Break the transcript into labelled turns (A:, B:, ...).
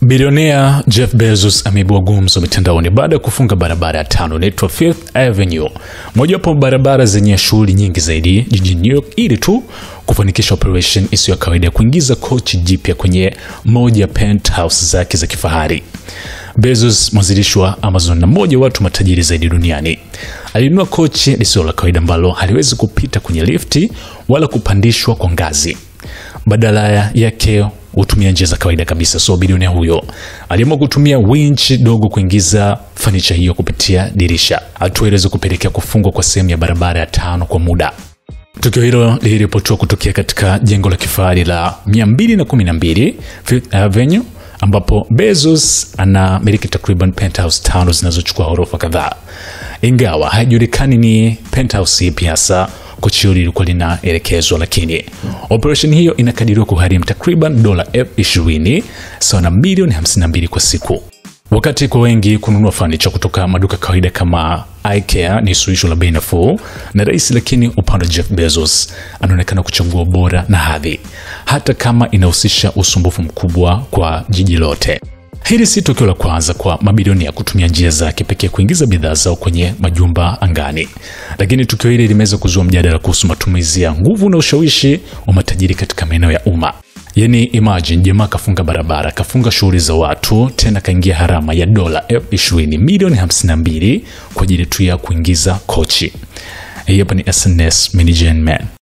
A: Bilionea Jeff Bezos ameibua gumzo mitandaoni baada ya kufunga barabara ya 5 inaitwa Fifth Avenue, mojawapo barabara zenye shughuli nyingi zaidi jijini New York, ili tu kufanikisha operation isiyo kawaida kuingiza kochi jipya kwenye moja penthouse zake za kifahari. Bezos, mwanzilishi wa Amazon na mmoja wa watu matajiri zaidi duniani, alinunua kochi lisilo la kawaida ambalo haliwezi kupita kwenye lifti wala kupandishwa kwa ngazi. Badala yake hutumia njia za kawaida kabisa. So bilionea huyo aliamua kutumia winch dogo kuingiza furniture hiyo kupitia dirisha, hatua ile kupelekea kufungwa kwa sehemu ya barabara ya 5 kwa muda. Tukio hilo liliripotiwa kutokea katika jengo la kifahari la 212 Fifth Avenue, ambapo Bezos anamiliki takriban penthouse 5 zinazochukua ghorofa kadhaa. Ingawa haijulikani ni penthouse ipi hasa kochi hilo lilikuwa linaelekezwa, lakini operation hiyo inakadiriwa kugharimu takriban $20,000 sawa na milioni 52 kwa siku. Wakati kwa wengi kununua furniture kutoka maduka kawaida kama IKEA ni suluhisho la bei nafuu na rahisi, lakini upande wa Jeff Bezos anaonekana kuchagua bora na hadhi, hata kama inahusisha usumbufu mkubwa kwa jiji lote. Hili si tukio la kwanza kwa mabilionea kutumia njia za kipekee kuingiza bidhaa zao kwenye majumba angani, lakini tukio hili limeweza kuzua mjadala kuhusu matumizi ya nguvu na ushawishi wa matajiri katika maeneo ya umma. Yani imagine jamaa kafunga barabara, kafunga shughuli za watu, tena kaingia harama ya $20 milioni 52 kwa ajili tu ya kuingiza kochi. Hapa ni SNS Management.